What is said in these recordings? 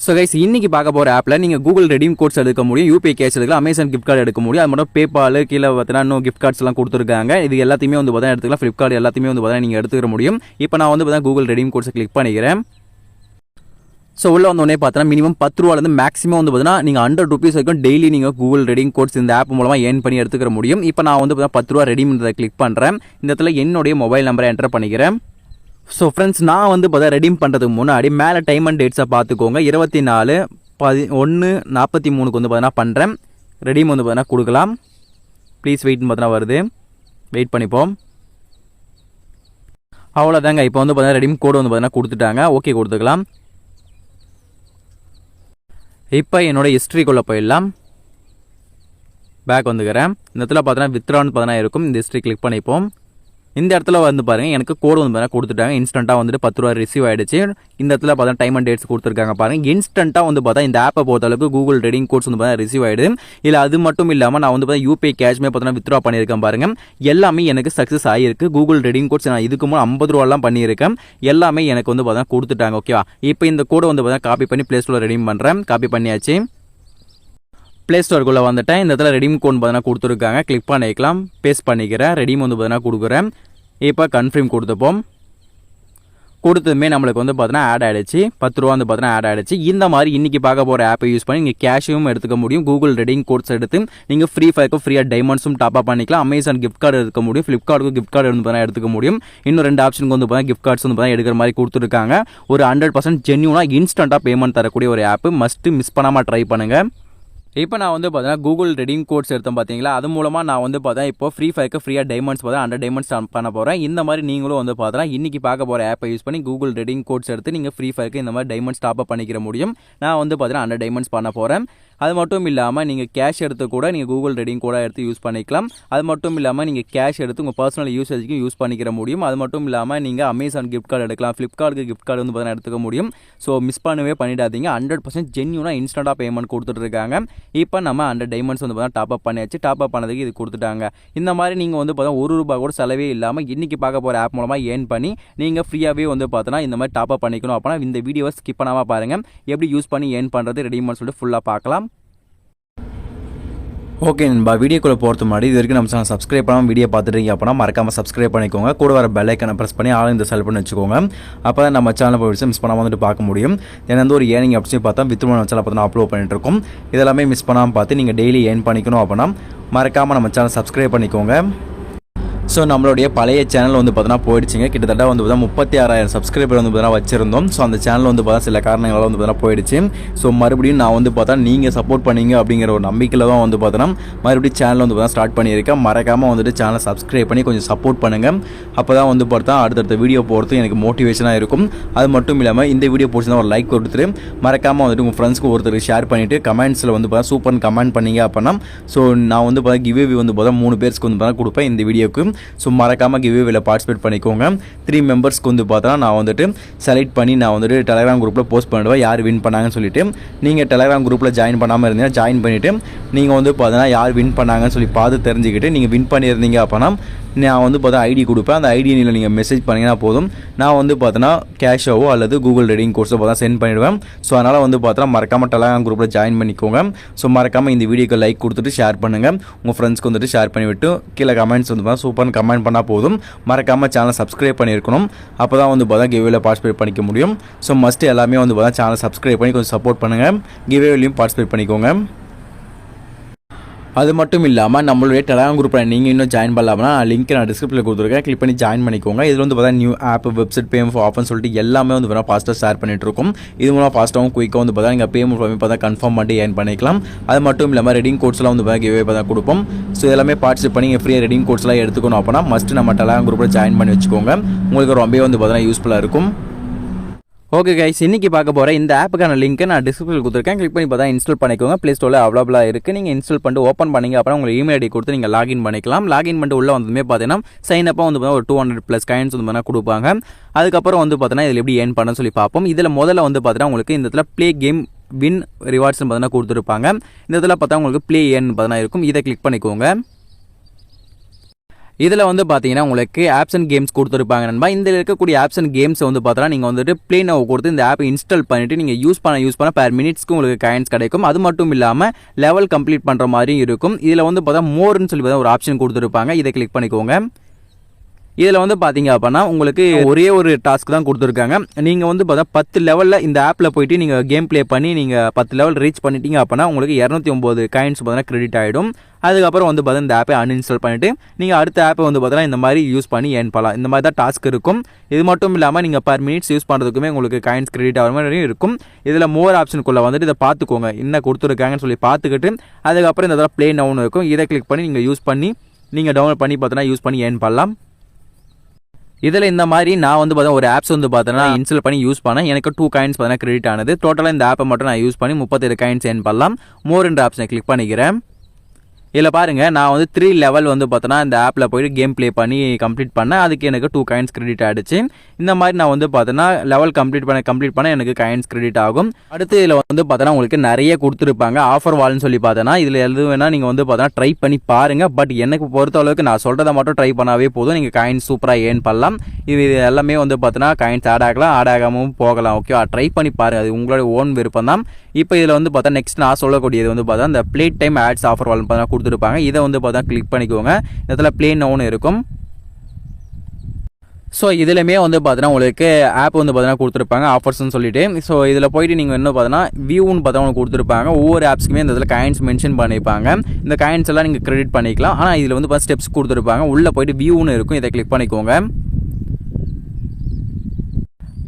So guys இன்னைக்கு பார்க்க போகிற ஆப்பில் நீங்கள் கூகுள் ரெடீம் கோட்ஸ் எடுக்க முடியும், யூபிஐ கேஷ் எடுக்கலாம், அமேசான் கிஃப்ட் கார்டு எடுக்க முடியும். அது மட்டும் பேபால் கீழே பார்த்தீங்கன்னா இன்னும் கிஃப்ட் கார்ட்ஸ்லாம் கொடுத்துருக்காங்க. இது எல்லாத்தையுமே வந்து பார்த்தா எடுத்துக்கலாம். ஃப்ளிப்கார்ட் எல்லாத்தையுமே வந்து பார்த்தா நீங்கள் எடுத்துக்க முடியும். இப்போ நான் வந்து பார்த்தா கூகுள் ரெடீம் கோட்ஸை கிளிக் பண்ணிக்கிறேன். ஸோ உள்ள வந்தோடனே பார்த்தீங்கன்னா மினிமம் 10 ரூபாலேருந்து மேக்ஸிமம் வந்து பார்த்தீங்கன்னா நீங்கள் 100 ரூபீஸ் வரைக்கும் டெய்லி நீங்கள் கூகுள் ரெடீம் கோட்ஸ் இந்த ஆப் மூலமாக ஏர்ன் பண்ணி எடுத்துக்க முடியும். இப்போ நான் வந்து பார்த்தா 10 ரூபா ரெடீம்ன்றதை கிளிக் பண்ணுறேன். இந்த இடத்துல என்னுடைய மொபைல் நம்பரை என்டர் பண்ணிக்கிறேன். ஸோ ஃப்ரெண்ட்ஸ், நான் வந்து பார்த்தா ரெடீம் பண்ணுறதுக்கு முன்னாடி மேலே டைம் அண்ட் டேட்ஸை பார்த்துக்கோங்க. 24/1/43 வந்து பார்த்தீங்கன்னா பண்ணுறேன். ரெடீம் வந்து பார்த்தீங்கன்னா கொடுக்கலாம். ப்ளீஸ் வெயிட்னு பார்த்தீங்கன்னா வருது, வெயிட் பண்ணிப்போம். அவ்வளோதாங்க. இப்போ வந்து பார்த்தீங்கன்னா ரெடீம் கோடு வந்து பார்த்தீங்கன்னா கொடுத்துட்டாங்க. ஓகே கொடுத்துக்கலாம். இப்போ என்னோட ஹிஸ்ட்ரிக்குள்ளே போயிடலாம். பேக் வந்துக்கிறேன். இந்த இடத்துல பார்த்தீங்கன்னா வித்ரான்னு பார்த்தீங்கன்னா இருக்கும். இந்த ஹிஸ்ட்ரி கிளிக் பண்ணிப்போம். இந்த இடத்துல வந்து பாருங்கள் எனக்கு கோடு வந்து பார்த்தீங்கன்னா கொடுத்துட்டாங்க. இன்ஸ்டண்ட்டாக வந்துட்டு 10 ரூபா ரிசீவ் ஆகிடுச்சு. இந்த இடத்துல பார்த்தா டைம் அண்ட் டேட்ஸ் கொடுத்துருக்காங்க பாருங்கள். இன்ஸ்டண்ட்டாக வந்து பார்த்தா இந்த ஆப்பை பொறுத்தளவுக்கு கூகுள் ரெடீம் கோட்ஸ் வந்து பார்த்தா ரிசீவ் ஆகிடுது. இல்லை அது மட்டும் இல்லாமல் நான் வந்து பார்த்தா யூபிஐ கேஷ்மே பார்த்தீங்கன்னா வித்ரா பண்ணியிருக்கேன் பாருங்கள். எல்லாமே எனக்கு சக்ஸஸ் ஆகிருக்கு. கூகுள் ரெடீம் கோட்ஸ் நான் இதுக்கு முன்னாடி 50 ரூபாலாம் பண்ணியிருக்கேன். எல்லாமே எனக்கு வந்து பார்த்தா கொடுத்துட்டாங்க. ஓகேவா? இப்போ இந்த கோடை வந்து பார்த்தா காப்பி பண்ணி ப்ளே ஸ்டோரில் ரெடீம் பண்ணுறேன். காப்பி பண்ணியாச்சு. ப்ளே ஸ்டோருக்குள்ளே வந்துட்டேன். இந்த இடத்துல ரெடீம் கோட் பார்த்தீங்கன்னா கொடுத்துருக்காங்க. கிளிக் பண்ணிக்கலாம். பேஸ்ட் பண்ணிக்கிறேன். ரெடீம் வந்து பார்த்தீங்கன்னா கொடுக்குறேன். இப்போ கன்ஃபார்ம் கொடுத்துப்போம். கொடுத்ததுமே நம்மளுக்கு வந்து பார்த்தீங்கன்னா ஆட் ஆகிடுச்சு. 10 ரூபா வந்து பார்த்தீங்கன்னா ஆட் ஆகிடுச்சு. இந்த மாதிரி இன்றைக்கி பார்க்க போகிற ஆப்பை யூஸ் பண்ணி நீங்கள் கேஷும் எடுத்துக்க முடியும். கூகுள் ரெடீம் கோட்ஸ் எடுத்து நீங்கள் ஃப்ரீ ஃபயருக்கு ஃப்ரீயாக டைமண்ட்ஸும் டாப் அப் பண்ணிக்கலாம். அமேசான் கிஃப்ட் கார்டு எடுக்க முடியும். ஃப்ளிப்கார்ட்டுக்கு கிஃப்ட் கார்டு வந்து பார்த்தீங்கன்னா எடுத்துக்க முடியும். இன்னும் 2 ஆப்ஷனுக்கு வந்து பார்த்தீங்கன்னா கிஃப்ட் கார்ட்ஸ் வந்து பார்த்தீங்கன்னா எடுக்கிற மாதிரி கொடுத்துருக்காங்க. ஒரு 100% ஜென்யூனாக இன்ஸ்டண்ட்டாக பேமெண்ட் தரக்கூடிய ஒரு ஆப்பு. மஸ்ட்டு மிஸ் பண்ணாமல் ட்ரை பண்ணுங்கள். இப்போ நான் வந்து பார்த்தீங்கன்னா கூகுள் ரெடீம் கோட்ஸ் எடுத்தேன் பார்த்தீங்களா, அது மூலமாக நான் வந்து பார்த்தா இப்போ ஃப்ரீ ஃபயருக்கு ஃப்ரீயாக டைமண்ட்ஸ் பார்த்தா 100 டைமண்ட்ஸ் பண்ண போகிறேன். இந்த மாதிரி நீங்களும் வந்து பார்த்தா இன்றைக்கி பார்க்க போகிற ஆப்பை யூஸ் பண்ணி கூகுள் ரெடீம் கோட்ஸ் எடுத்து நீங்கள் ஃப்ரீ ஃபயருக்கு இந்த மாதிரி டைமண்ட்ஸ் டாப் அப் பண்ணிக்கிற முடியும். நான் வந்து பார்த்தீங்கன்னா 100 டைமண்ட்ஸ் பண்ண போகிறேன். அது மட்டும் இல்லாமல் நீங்கள் கேஷ் எடுத்து கூட நீங்கள் கூகுள் ரெடீம் கோடாக எடுத்து யூஸ் பண்ணிக்கலாம். அது மட்டும் இல்லாமல் நீங்கள் கேஷ் எடுத்து உங்கள் பர்சனல் யூசேஜுக்கும் யூஸ் பண்ணிக்கிற முடியும். அது மட்டும் இல்லாமல் நீங்கள் அமேசான் கிஃப்ட் கார்டு எடுக்கலாம். ஃப்ளிப்கார்ட்டுக்கு கிஃப்ட் கார்டு வந்து பார்த்தீங்கன்னா எடுத்துக்க முடியும். ஸோ மிஸ் பண்ணவே பண்ணிடாதீங்க. 100% ஜென்யூனாக இன்ஸ்டண்ட்டாக பேமெண்ட் கொடுத்துட்ருக்காங்க. இப்போ நம்ம 100 டைமண்ட்ஸ் வந்து பார்த்தா டாப் அப் பண்ணியாச்சு. டாப் அப் பண்ணதுக்கு இது கொடுத்துட்டாங்க. இந்த மாதிரி நீங்கள் வந்து பார்த்தா ₹1 கூட செலவே இல்லாமல் இன்றைக்கி பார்க்க போகிற ஆப் மூலமாக ஏர்ன் பண்ணி நீங்கள் ஃப்ரீயாகவே வந்து பார்த்தோன்னா இந்த மாதிரி டாப் அப் பண்ணிக்கணும். அப்போனா இந்த வீடியோவை ஸ்கிப் பண்ணாமல் பாருங்கள். எப்படி யூஸ் பண்ணி ஏர்ன் பண்ணுறது ரெடீம்னு சொல்லிட்டு ஃபுல்லாக பார்க்கலாம். ஓகே நண்பா, வீடியோக்குள்ளே போகிறது முன்னாடி இது வரைக்கும் நம்ம சேனல் சப்ஸ்கிரைப் பண்ணாமல் வீடியோ பார்த்துட்டீங்க அப்படின்னா மறக்காமல் சப்ஸ்கிரைப் பண்ணிக்கோங்க. கூட வர பெல் ஐக்கனை ப்ரெஸ் பண்ணி ஆல் இந்த செலக்ட் பண்ணி வச்சுக்கோங்க. அப்போ தான் நம்ம சேனல் போய் மிஸ் பண்ணாமல் வந்துட்டு பார்க்க முடியும். ஏன்னா வந்து ஒரு ஏர்னிங் ஆப்ஷன் பார்த்தா வித்ரூ சேனல் பார்த்தா அப்லோட் பண்ணிட்டு இருக்கோம். இதெல்லாமே மிஸ் பண்ணாமல் பார்த்து நீங்கள் டெய்லி ஏர்ன் பண்ணிக்கணும் அப்படின்னா மறக்காமல் நம்ம சேனல் சப்ஸ்கிரைப் பண்ணிக்கோங்க. ஸோ நம்மளுடைய பழைய சேனல் வந்து பார்த்தீங்கன்னா போயிடுச்சுங்க. கிட்டத்தட்ட வந்து பார்த்தீங்கன்னா 36,000 சப்ஸ்கிரைபர் வந்து பார்த்தீங்கன்னா வச்சிருந்தோம். ஸோ அந்த சேனல் வந்து பார்த்தா சில காரணங்களால் வந்து பார்த்தீங்கன்னா போயிடுச்சு. ஸோ மறுபடியும் நான் வந்து பார்த்தா நீங்கள் சப்போர்ட் பண்ணீங்க அப்படிங்கிற ஒரு நம்பிக்கையில் தான் வந்து பார்த்தோன்னா மறுபடியும் சேனல் வந்து பார்த்தா ஸ்டார்ட் பண்ணியிருக்கேன். மறக்காமல் வந்துட்டு சேனலை சப்ஸ்கிரைப் பண்ணி கொஞ்சம் சப்போர்ட் பண்ணுங்கள். அப்போ தான் வந்து பார்த்தா அடுத்தடுத்த வீடியோ போகிறது எனக்கு மோட்டிவேஷனாக இருக்கும். அது மட்டும் இல்லாமல் இந்த வீடியோ போச்சுன்னா ஒரு லைக் கொடுத்துட்டு மறக்காமல் வந்துட்டு உங்கள் ஃப்ரெண்ட்ஸ்க்கு ஒருத்தருக்கு ஷேர் பண்ணிவிட்டு கமெண்ட்ஸில் வந்து பார்த்தா சூப்பர்னு கமெண்ட் பண்ணீங்க அப்படின்னா ஸோ நான் வந்து பார்த்தா கிவ்வே வந்து பார்த்தா 3 பேருக்கு வந்து பார்த்தா கொடுப்பேன் இந்த வீடியோக்கு. ஸோ மறக்காமல் கிவ்வேவில் பார்ட்டிசிபேட் பண்ணிக்கோங்க. 3 மெம்பர்ஸ்க்கு வந்து பார்த்தா நான் வந்துட்டு செலக்ட் பண்ணி நான் வந்துட்டு டெலகிராம் குரூப்பில் போஸ்ட் பண்ணிடுவேன் யார் வின் பண்ணாங்கன்னு சொல்லிட்டு. நீங்கள் டெலகிராம் குரூப்பில் ஜாயின் பண்ணாமல் இருந்தீங்கன்னா ஜாயின் பண்ணிவிட்டு நீங்கள் வந்து பார்த்தீங்கன்னா யார் வின் பண்ணாங்கன்னு சொல்லி பார்த்து தெரிஞ்சுக்கிட்டு நீங்கள் வின் பண்ணியிருந்தீங்க அப்படின்னா நான் வந்து பார்த்தா ஐடி கொடுப்பேன். அந்த ஐடியில் நீங்கள் மெசேஜ் பண்ணிங்கன்னா போதும். நான் வந்து பார்த்தோன்னா கேஷாவோ அல்லது கூகுள் ரெடீம் கோர்ஸோ பார்த்தா சென்ட் பண்ணிவிடுவேன். ஸோ அதனால் வந்து பார்த்தோன்னா மறக்காமல் டெலகிராம் குரூப்பில் ஜாயின் பண்ணிக்கோங்க. ஸோ மறக்காமல் இந்த வீடியோக்கு லைக் கொடுத்துட்டு ஷேர் பண்ணுங்கள். உங்கள் ஃப்ரெண்ட்ஸ்க்கு வந்துட்டு ஷேர் பண்ணிவிட்டு கீழே கமெண்ட்ஸ் வந்து பார்த்தா சூப்பர்னு கமெண்ட் பண்ணால் போதும். மறக்காமல் சேனலை சப்ஸ்கிரைப் பண்ணியிருக்கணும். அப்போ தான் வந்து பார்த்தா கிவ்வேவில் பார்ட்டிசிபேட் பண்ணிக்க முடியும். ஸோ மஸ்ட்டு எல்லாமே வந்து பார்த்தா சேனலை சப்ஸ்கிரைப் பண்ணி கொஞ்சம் சப்போர்ட் பண்ணுங்கள். கிவ்வேலையும் பார்ட்டிசிபேட் பண்ணிக்கோங்க. அது மட்டும் இல்லாமல் நம்மளுடைய டெலகிராம் குரூப்பில் நீங்கள் இன்னும் ஜாயின் பண்ணலாம்னா லிங்க் நான் டிஸ்கிரிப்ஷனில் கொடுத்துருக்கேன். கிளிக் பண்ணி ஜாயின் பண்ணிக்கோங்க. இதில் வந்து பார்த்தா நியூ ஆப், வெப்சைட், பேமெண்ட் ஆஃபர்னு சொல்லிட்டு எல்லாமே வந்து பார்த்தா ஃபாஸ்ட்டாக ஷேர் பண்ணிட்டு இருக்கோம். இது மூலம் ஃபாஸ்ட்டாகவும் குயிக்காக வந்து பார்த்தா நீங்கள் பேமெண்ட் பார்த்தா கன்ஃபார்ம் பண்ணி ஏர்ன் பண்ணிக்கலாம். அது மட்டும் இல்லாமல் ரெடீம் கோட்ஸ்லாம் வந்து பார்த்தா கிவ்வே பார்த்தா கொடுப்போம். ஸோ எல்லாமே பார்ட்டிசிபேட் பண்ணி நீங்கள் ஃப்ரீயாக ரெடீம் கோட்ஸ்லாம் எடுத்துக்கணும் அப்படின்னா மஸ்ட்டு நம்ம டெலகிராம் குரூப்பில் ஜாயின் பண்ணி வச்சுக்கோங்க. உங்களுக்கு ரொம்பவே வந்து பார்த்தா யூஸ்ஃபுல்லாக இருக்கும். ஓகே கைஸ், இன்றைக்கி பார்க்க போகிற இந்த ஆப்புக்கான லிங்க்கை நான் டிஸ்கிரிப்ஷனில் கொடுத்துருக்கேன். கிளிக் பண்ணி பார்த்தா இன்ஸ்டால் பண்ணிக்கோங்க. ப்ளே ஸ்டோரில் அவைலபிளாக இருக்குது. நீங்கள் இன்ஸ்டால் பண்ணிட்டு ஓப்பன் பண்ணிங்க அப்புறம் உங்கள் இமெயில் ஐடி கொடுத்து நீங்கள் லாகின் பண்ணிக்கலாம். லாகின் பண்ணிட்டு உள்ளே வந்ததுமே பார்த்தீங்கன்னா சைன் அப்பாக வந்து பார்த்தீங்கன்னா ஒரு 200+ காயின்ஸ் வந்து பார்த்தீங்கன்னா கொடுப்பாங்க. அதுக்கப்புறம் வந்து பார்த்தீங்கன்னா இதில் எப்படி ஏர்ன் பண்ணணும்னு சொல்லி பார்ப்போம். இதில் முதல்ல வந்து பார்த்தீங்கன்னா உங்களுக்கு இந்த இடத்துல ப்ளே கேம் வின் ரிவார்ட்ஸ்னு பார்த்தீங்கன்னா கொடுத்துருப்பாங்க. இந்த இடத்துல பார்த்தா உங்களுக்கு ப்ளே ஏர்ன் பார்த்தீங்கன்னா இருக்கும். இதை கிளிக் பண்ணிக்கோங்க. இதில் வந்து பார்த்தீங்கன்னா உங்களுக்கு ஆப்ஸ் அண்ட் கேம்ஸ் கொடுத்துருப்பாங்க நண்பா. இந்த இருக்கக்கூடிய ஆப்ஸ் அண்ட் கேம்ஸ் வந்து பார்த்தோன்னா நீங்கள் வந்துட்டு ப்ளே நவ் கொடுத்து இந்த ஆப்பை இன்ஸ்டால் பண்ணிவிட்டு நீங்கள் யூஸ் பண்ண per மினிட்ஸ்க்கு உங்களுக்கு காயின்ஸ் கிடைக்கும். அது மட்டும் இல்லாமல் லெவல் கம்ப்ளீட் பண்ணுற மாதிரியும் இருக்கும். இதில் வந்து பார்த்தா மோர்னு சொல்லி பார்த்தா ஒரு ஆப்ஷன் கொடுத்துருப்பாங்க. இதை கிளிக் பண்ணிக்கோங்க. இதில் வந்து பார்த்தீங்க அப்படின்னா உங்களுக்கு ஒரே ஒரு டாஸ்க் தான் கொடுத்துருக்காங்க. நீங்கள் வந்து பார்த்தா 10 லெவலில் இந்த ஆப்பில் போயிட்டு நீங்கள் கேம் ப்ளே பண்ணி நீங்கள் 10 லெவல் ரீச் பண்ணிட்டீங்க அப்படின்னா உங்களுக்கு 209 காயின்ஸ் பார்த்தீங்கன்னா கிரெடிட் ஆகிடும். அதுக்கப்புறம் வந்து பார்த்தா இந்த ஆப்பை அன்இன்ஸ்டால் பண்ணிவிட்டு நீங்கள் அடுத்த ஆப்பை வந்து பார்த்தீங்கன்னா இந்த மாதிரி யூஸ் பண்ணி ஏர்ன் பண்ணலாம். இந்த மாதிரி தான் டாஸ்க் இருக்கும். இது மட்டும் இல்லாமல் நீங்கள் per மினிட்ஸ் யூஸ் பண்ணுறதுக்குமே உங்களுக்கு காயின்ஸ் கிரெடிட் ஆகிற மாதிரி இருக்கும். இதில் மோர் ஆப்ஷனுக்குள்ளே வந்துட்டு இதை பார்த்துக்கோங்க, என்ன கொடுத்துருக்காங்கன்னு சொல்லி பார்த்துக்கிட்டு அதுக்கப்புறம் இந்த ப்ளே நவுன்னு இருக்கும். இதை கிளிக் பண்ணி நீங்கள் யூஸ் பண்ணி நீங்கள் டவுன்லோட் பண்ணி பார்த்தீங்கன்னா யூஸ் பண்ணி ஏர்ன் பண்ணலாம். இதில் இந்த மாதிரி நான் வந்து பார்த்தா ஒரு ஆப்ஸ் வந்து பார்த்தோன்னா இன்ஸ்டால் பண்ணி யூஸ் பண்ணேன். எனக்கு 2 காயின்ஸ் பார்த்தீங்கன்னா கிரெடிட் ஆனது. டோட்டலாக இந்த ஆப்பை மட்டும் நான் யூஸ் பண்ணி 37 காயின்ஸ் ஏர்ன் பண்ணலாம். மோர் என்ற ஆப்ஷனை கிளிக் பண்ணிக்கிறேன். இதில் பாருங்கள், நான் வந்து 3 லெவல் வந்து பார்த்தோன்னா இந்த ஆப்பில் போய்ட்டு கேம் ப்ளே பண்ணி கம்ப்ளீட் பண்ணேன். அதுக்கு எனக்கு 2 காயின்ஸ் கிரெடிட் ஆகிடுச்சு. இந்த மாதிரி நான் வந்து பார்த்தோன்னா லெவல் கம்ப்ளீட் பண்ண எனக்கு காயின்ஸ் கிரெடிட் ஆகும். அடுத்து இதில் வந்து பார்த்தோன்னா உங்களுக்கு நிறைய கொடுத்துருப்பாங்க. ஆஃபர் வால்னு சொல்லி பார்த்தோன்னா இதில் எது வேணால் நீங்கள் வந்து பார்த்தோன்னா ட்ரை பண்ணி பாருங்கள். பட் எனக்கு பொறுத்த அளவுக்கு நான் சொல்கிறத மட்டும் ட்ரை பண்ணாவே போதும், நீங்கள் காயின்ஸ் சூப்பராக ஏர்ன் பண்ணலாம். இது எல்லாமே வந்து பார்த்தோன்னா காயின்ஸ் ஆட் ஆகாமல் போகலாம். ஓகே, ட்ரை பண்ணி பாருங்கள், அது உங்களோட ஓன் விருப்பம் தான். இப்போ இதில் வந்து பார்த்தா நெக்ஸ்ட் நான் சொல்லக்கூடியது வந்து பார்த்தா இந்த ப்ளே டைம் ஆட்ஸ் ஆஃபர் வால்னு பார்த்தா கொடுத்துருப்பாங்க. இதை வந்து பார்த்தா கிளிக் பண்ணிக்கோங்க. இதில் ப்ளே நவுன்னு இருக்கும். ஸோ இதுலையுமே வந்து பார்த்தீங்கன்னா உங்களுக்கு ஆப் வந்து பார்த்தீங்கன்னா கொடுத்துருப்பாங்க ஆஃபர்ஸ்னு சொல்லிட்டு. ஸோ இதில் போயிட்டு நீங்கள் என்ன பார்த்தீங்கன்னா வியூன்னு பார்த்தா உங்களுக்கு கொடுத்துருப்பாங்க. ஒவ்வொரு ஆப்ஸ்க்குமே இந்த இதில் காயின்ஸ் மென்ஷன் பண்ணியிருப்பாங்க. இந்த காயின்ஸ் எல்லாம் நீங்கள் கிரெடிட் பண்ணிக்கலாம். ஆனால் இதில் வந்து பார்த்தா ஸ்டெப்ஸ் கொடுத்துருப்பாங்க. உள்ளே போயிட்டு வியூன்னு இருக்கும். இதை கிளிக் பண்ணிக்கோங்க.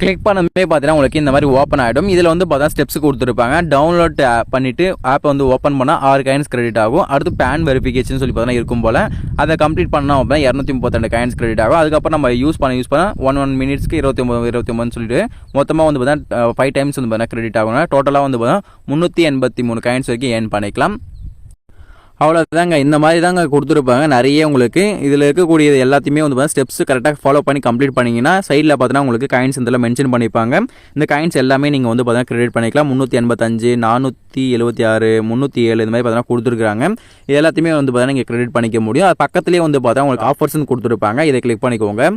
கிளிக் பண்ணவே பார்த்தீங்கன்னா உங்களுக்கு இந்த மாதிரி ஓப்பன் ஆகிடும். இதில் வந்து பார்த்தா ஸ்டெப்ஸ் கொடுத்துருப்பாங்க. டவுன்லோட் பண்ணிவிட்டு ஆப்பை வந்து ஓப்பன் பண்ணால் 6 காயின்ஸ் கிரெடிட் ஆகும். அடுத்து பேன் வெரிஃபிகேஷன் சொல்லி பார்த்தீங்கன்னா இருக்கும் போல் அதை கம்ப்ளீட் பண்ணோம் அப்படின்னா 232 காயின்ஸ் கிரெடிட் ஆகும். அதுக்கப்புறம் நம்ம யூஸ் பண்ண 1 மினிட்ஸ்க்கு 29 சொல்லிட்டு மொத்தமாக வந்து பார்த்தா 5 டைம்ஸ் வந்து பார்த்தீங்கன்னா கிரெடிட் ஆகும். டோட்டலாக வந்து பார்த்தா 383 காயின்ஸ் வரைக்கும் ஏர்ன் பண்ணிக்கலாம். அவ்வளோதாங்க, இந்த மாதிரி தாங்க கொடுத்துருப்பாங்க நிறைய. உங்களுக்கு இதில் இருக்கக்கூடியது எல்லாத்தையுமே வந்து பார்த்தா ஸ்டெப்ஸ் கரெக்டாக ஃபாலோ பண்ணி கம்ப்ளீட் பண்ணிங்கன்னா சைடில் பார்த்தீங்கன்னா உங்களுக்கு காயின்ஸ் இதில் மென்ஷன் பண்ணிப்பாங்க. இந்த காயின்ஸ் எல்லாமே நீங்கள் வந்து பார்த்தீங்கன்னா கிரெடிட் பண்ணிக்கலாம். 385, 476, 307 இந்த மாதிரி பார்த்தீங்கன்னா கொடுத்துருக்காங்க. இது எல்லாத்தையுமே வந்து பார்த்தீங்கன்னா நீங்கள் கிரெடிட் பண்ணிக்க முடியும். அது பக்கத்துலேயே வந்து பார்த்தா உங்களுக்கு ஆஃபர்ஸ்னு கொடுத்துருப்பாங்க. இதை கிளிக் பண்ணிக்கோங்க.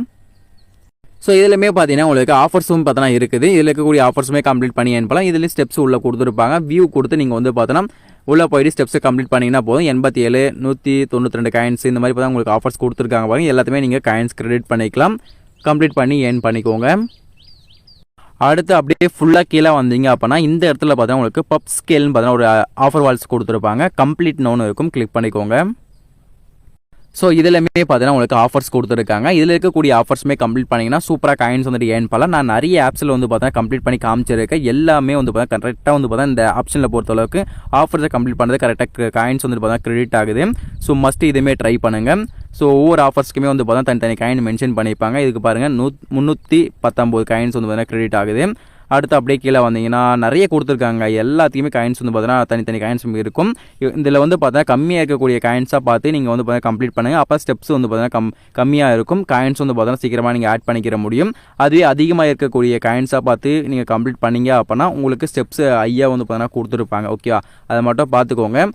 ஸோ இதுலையுமே பார்த்தீங்கன்னா உங்களுக்கு ஆஃபர்ஸும் பார்த்தோன்னா இருக்குது. இதில் இருக்கக்கூடிய ஆஃபர்ஸுமே கம்ப்ளீட் பண்ணி ஏன் பண்ணலாம். இதுலேயும் ஸ்டெப்ஸ் உள்ள கொடுத்துருப்பாங்க. வியூ கொடுத்து நீங்கள் வந்து பார்த்தோன்னா உள்ளே போயிட்டு ஸ்டெப்ஸை கம்ப்ளீட் பண்ணிங்கன்னா போதும். 87, 192 காயின்ஸ் இந்த மாதிரி பார்த்தா உங்களுக்கு ஆஃபர்ஸ் கொடுத்துருக்காங்க பாருங்க. எல்லாத்தையுமே நீங்கள் காயின்ஸ் கிரெடிட் பண்ணிக்கலாம். கம்ப்ளீட் பண்ணி ஏர்ன் பண்ணிக்கோங்க. அடுத்து அப்படியே ஃபுல்லாக கீழே வந்தீங்க அப்படின்னா இந்த இடத்துல பார்த்தா உங்களுக்கு பப் ஸ்கேல்னு பார்த்தீங்கன்னா ஒரு ஆஃபர் வால்ஸ் கொடுத்துருப்பாங்க. கம்ப்ளீட் நோன்னு இருக்கும். கிளிக் பண்ணிக்கோங்க. ஸோ இதிலுமே பார்த்தீங்கன்னா உங்களுக்கு ஆஃபர்ஸ் கொடுத்துருக்காங்க. இதில் இருக்கக்கூடிய ஆஃபர்ஸுமே கம்ப்ளீட் பண்ணிங்கன்னா சூப்பராக காயின்ஸ் வந்துட்டு ஏர்ன் பண்ணலாம். நான் நிறைய ஆப்ஸில் வந்து பார்த்தீங்கன்னா கம்ப்ளீட் பண்ணி காமிச்சிருக்கேன். எல்லாமே வந்து பார்த்தீங்கன்னா கரெக்டாக வந்து பார்த்தா இந்த ஆப்ஷனில் பொறுத்தளவுக்கு ஆஃபர்ஸை கம்ப்ளீட் பண்ணுறது கரெக்டாக காயின்ஸ் வந்துட்டு பார்த்தா கிரெடிட் ஆகுது. ஸோ மஸ்ட் இதுவுமே ட்ரை பண்ணுங்கள். ஸோ ஒவ்வொரு ஆஃபர்ஸ்க்குமே வந்து பார்த்தா தனித்தனி காயின் மென்ஷன் பண்ணியிருப்பாங்க. இதுக்கு பாருங்கள் 319 காயின்ஸ் வந்து பார்த்தீங்கன்னா கிரெடிட் ஆகுது. அடுத்து அப்படியே கீழே வந்தீங்கன்னா நிறைய கொடுத்துருக்காங்க. எல்லாத்தையுமே காயின்ஸ் வந்து பார்த்தீங்கன்னா தனித்தனி காயின்ஸ் இருக்கும். இதில் வந்து பார்த்தீங்கன்னா கம்மியாக இருக்கக்கூடிய காயின்ஸாக பார்த்து நீங்கள் வந்து பார்த்தீங்கன்னா கம்ப்ளீட் பண்ணுங்கள். அப்போ ஸ்டெப்ஸ் வந்து பார்த்தீங்கன்னா கம்மியாக இருக்கும். காயின்ஸ் வந்து பார்த்தீங்கன்னா சீக்கிரமாக நீங்கள் ஆட் பண்ணிக்கிற முடியும். அதுவே அதிகமாக இருக்கக்கூடிய காயின்ஸாக பார்த்து நீங்கள் கம்ப்ளீட் பண்ணீங்க அப்படின்னா உங்களுக்கு ஸ்டெப்ஸ் ஐயா வந்து பார்த்தீங்கன்னா கொடுத்துருப்பாங்க. ஓகேவா, அதை மட்டும் பார்த்துக்கோங்க.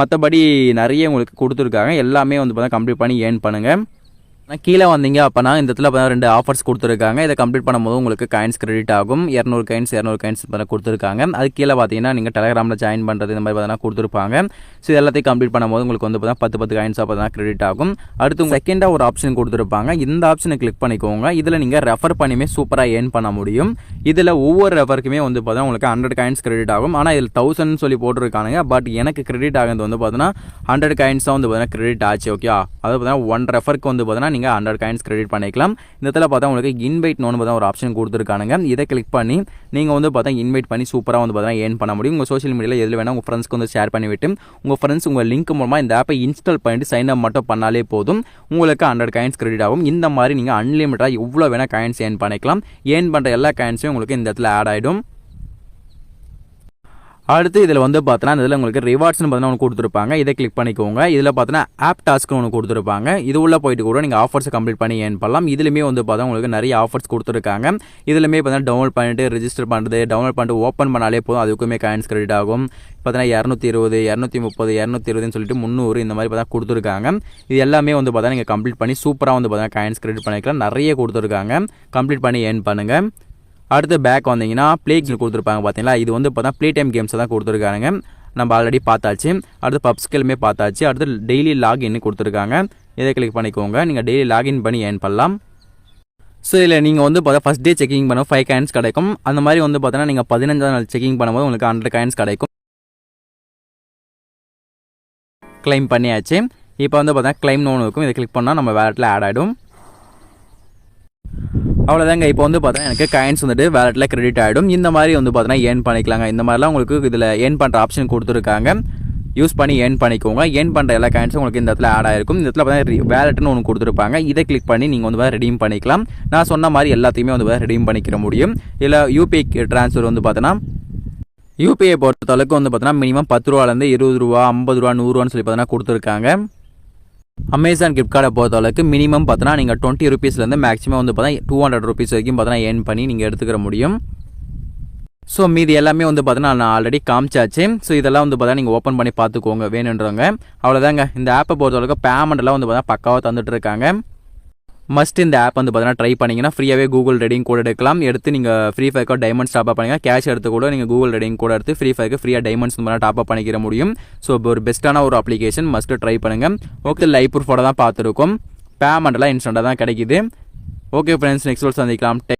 மற்றபடி நிறைய உங்களுக்கு கொடுத்துருக்காங்க. எல்லாமே வந்து பார்த்தீங்கன்னா கம்ப்ளீட் பண்ணி ஏர்ன் பண்ணுங்கள். கீழே வந்தீங்க அப்போனா இந்த இடத்துல பார்த்தா 2 ஆஃபர்ஸ் கொடுத்துருக்காங்க. இதை கம்ப்ளீட் பண்ணும்போது உங்களுக்கு காயின்ஸ் கிரெடிட் ஆகும். 200 காயின்ஸ் கொடுத்துருக்காங்க. அது கீழே பார்த்தீங்கன்னா நீங்கள் டெலகிராமில் ஜாயின் பண்ணுறது இந்த மாதிரி பார்த்தீங்கன்னா கொடுத்துருப்பாங்க. ஸோ எல்லாத்தையும் கம்ப்ளீட் பண்ணும்போது உங்களுக்கு வந்து பார்த்தா 10 காயின்ஸாக பார்த்தீங்கன்னா கிரெடிட் ஆகும். அடுத்து செகண்டாக ஒரு ஆப்ஷன் கொடுத்துருப்பாங்க. இந்த ஆப்ஷனை கிளிக் பண்ணிக்கோங்க. இதில் நீங்கள் ரெஃபர் பண்ணியுமே சூப்பராக ஏர்ன் பண்ண முடியும். இதில் ஒவ்வொரு ரெஃபருக்குமே வந்து பார்த்தா உங்களுக்கு 100 காயின்ஸ் கிரெடிட் ஆகும். ஆனால் இதில் 1000 சொல்லி போட்டிருக்கானுங்க. பட் எனக்கு கிரெடிட் ஆகிறது வந்து பார்த்தீங்கன்னா 100 காயின்ஸ் தான் வந்து பார்த்தீங்கன்னா கிரெடிட் ஆச்சு. ஓகே, அது பார்த்தீங்கன்னா 1 ரெஃபருக்கு வந்து பார்த்தீங்கன்னா நீங்கள் 100 காயின்ஸ் கிரெடிட் பண்ணிக்கலாம். இந்த இடத்துல பார்த்தா உங்களுக்கு இன்வைட் நோன்னு பார்த்தா ஒரு ஆப்ஷன் கொடுத்துருக்கானுங்க. இதை கிளிக் பண்ணி நீங்கள் வந்து பார்த்தா இன்வைட் பண்ணி சூப்பராக வந்து பார்த்தீங்கன்னா ஏர்ன் பண்ண முடியும். உங்கள் சோஷியல் மீடியாவில் எதில் வேணால் உங்கள் ஃப்ரெண்ட்ஸ்க்கு வந்து ஷேர் பண்ணிவிட்டு உங்கள் ஃப்ரெண்ட்ஸ் உங்கள் லிங்க் மூலமாக இந்த ஆப்பை இன்ஸ்டால் பண்ணிட்டு சைன் அப் மட்டும் பண்ணாலே போதும். உங்களுக்கு 100 காயின்ஸ் கிரெடிட் ஆகும். இந்த மாதிரி நீங்கள் அன்லிமிட்டடாக எவ்வளோ வேணால் காயின்ஸ் ஏர்ன் பண்ணிக்கலாம். ஏர்ன் பண்ணுற எல்லா காயின்ஸும் உங்களுக்கு இந்த இடத்துல ஆட் ஆகிடும். அடுத்து இதில் வந்து பார்த்தீங்கன்னா இதில் உங்களுக்கு ரிவார்ட்ஸ்னு பார்த்தீங்கன்னா ஒன்று கொடுத்துருப்பாங்க. இதை கிளிக் பண்ணிக்கோங்க. இதில் பார்த்தீங்கன்னா ஆப் டாஸ்க்னு ஒன்று கொடுத்துருப்பாங்க. இது உள்ள போயிட்டு கூட நீங்கள் ஆஃபர்ஸை கம்ப்ளீட் பண்ணி ஏர்ன் பண்ணலாம். இதுலையுமே வந்து பார்த்தா உங்களுக்கு நிறைய ஆஃபர்ஸ் கொடுத்துருக்காங்க. இதுலையுமே பார்த்தீங்கன்னா டவுன்லோட் பண்ணிட்டு ரெஜிஸ்டர் பண்ணுறது, டவுன்லோட் பண்ணிட்டு ஓப்பன் பண்ணாலே போதும், அதுக்குமே காயின்ஸ் கிரெடிட் ஆகும். பார்த்தீங்கன்னா 220, 230, 220 சொல்லிட்டு 300 இந்த மாதிரி பார்த்தா கொடுத்துருக்காங்க. இது எல்லாமே வந்து பார்த்தா நீங்கள் கம்ப்ளீட் பண்ணி சூப்பராக வந்து பார்த்தா காயின்ஸ் கிரெடிட் பண்ணிக்கலாம். நிறைய கொடுத்துருக்காங்க. கம்ப்ளீட் பண்ணி ஏர்ன் பண்ணுங்கள். அடுத்து பேக் வந்தீங்கன்னா ப்ளே கேம் கொடுத்துருப்பாங்க பார்த்தீங்களா. இது வந்து பார்த்தா ப்ளே டைம் கேம்ஸை தான் கொடுத்துருக்காங்க. நம்ம ஆல்ரெடி பார்த்தாச்சு. அடுத்து பப்ஸ்கெலுமே பார்த்தாச்சு. அடுத்து டெய்லி லாகின் கொடுத்துருக்காங்க. இதை கிளிக் பண்ணிக்கோங்க. நீங்கள் டெய்லி லாகின் பண்ணி ஏர்ன் பண்ணலாம். ஸோ இதில் நீங்கள் வந்து பார்த்தா ஃபஸ்ட் டே செக்கிங் பண்ண 5 காயின்ஸ் கிடைக்கும். அந்த மாதிரி வந்து பார்த்தீங்கன்னா நீங்கள் 15ஆம் நாள் செக்கிங் பண்ணும்போது உங்களுக்கு 100 காயின்ஸ் கிடைக்கும். கிளைம் பண்ணியாச்சு. இப்போ வந்து பார்த்தா கிளைம் ஒன்று இருக்கும். இதை கிளிக் பண்ணால் நம்ம வேலெட்டில் ஆட் ஆகிடும். அவ்வளோதாங்க. இப்போ வந்து பார்த்தீங்கன்னா எனக்கு காயின்ஸ் வந்துட்டு வேலெட்டில் கிரெடிட் ஆகிடும். இந்த மாதிரி வந்து பார்த்தீங்கன்னா ஏர்ன் பண்ணிக்கலாங்க. இந்த மாதிரிலாம் உங்களுக்கு இதில் ஏர்ன் பண்ணுற ஆப்ஷன் கொடுத்துருக்காங்க. யூஸ் பண்ணி ஏர்ன் பண்ணிக்கோங்க. ஏர்ன் பண்ணுற எல்லா காயின்ஸும் உங்களுக்கு இந்த இடத்துல ஆட் ஆகிருக்கும். இந்த இடத்துல பார்த்தீங்கன்னா வேலெட்னு ஒன்று கொடுத்துருப்பாங்க. இதை கிளிக் பண்ணி நீங்கள் வந்து ரெடீம் பண்ணிக்கலாம். நான் சொன்ன மாதிரி எல்லாத்தையுமே வந்து ரெடீம் பண்ணிக்கிற முடியும். இல்லை யூபிஐ ட்ரான்ஸ்ஃபர் வந்து பார்த்தீங்கன்னா யூபிஐ பொறுத்தளவுக்கு வந்து பார்த்தீங்கன்னா மினிமம் 10 ரூபாலேருந்து 20 ரூபா, 50 ரூபா, 100 ரூபான்னு சொல்லி பார்த்தீங்கன்னா கொடுத்துருக்காங்க. அமேசான் கிஃப்ட் கார்டை பொறுத்தளவுக்கு மினிமம் பார்த்தீங்கன்னா நீங்கள் 20 ருபீஸ்லேருந்து மேக்ஸிமம் வந்து பார்த்தீங்கன்னா 200 ருபீஸ் வரைக்கும் பார்த்தீங்கன்னா ஏர்ன் பண்ணி நீங்கள் எடுத்துக்கிற முடியும். ஸோ மீதி எல்லாமே வந்து பார்த்தீங்கன்னா நான் ஆல்ரெடி காமிச்சாச்சு. ஸோ இதெல்லாம் வந்து பார்த்தீங்கன்னா நீங்கள் ஓப்பன் பண்ணி பார்த்துக்கோங்க வேணுன்றவங்க. அவ்வளோதாங்க. இந்த ஆப்பை பொறுத்தளவுக்கு பேமெண்ட்லாம் வந்து பார்த்தீங்கன்னா பக்காவாக தந்துட்டு இருக்காங்க. மஸ்ட் இந்த ஆப் வந்து பார்த்தீங்கன்னா ட்ரை பண்ணிங்கன்னா ஃப்ரீயாகவே கூகுள் ரெடிங் கோட் எடுக்கலாம். எடுத்து நீங்கள் ஃப்ரீ ஃபயர்க்கோ டைமண்ட்ஸ் டாப் அப் பண்ணிங்கன்னா கேஷ் எடுத்து கூட நீங்கள் கூகுள் ரெடிங் கோட் எடுத்து ஃப்ரீ ஃபயருக்கு ஃப்ரீயாக டைமண்ட்ஸ் மாதிரி டாப் அப் பண்ணிக்கிற முடியும். ஸோ இப்போ ஒரு பெஸ்ட்டான ஒரு அப்ளிகேஷன், மஸ்ட் ட்ரை பண்ணுங்கள். ஓகே, லைவ் ப்ரூஃபோட தான் பார்த்துருக்கோம். பேமெண்ட்லாம் இன்ஸ்டண்ட்டாக தான் கிடைக்குது. ஓகே ஃப்ரெண்ட்ஸ், நெக்ஸ்ட் சந்திக்கலாம்.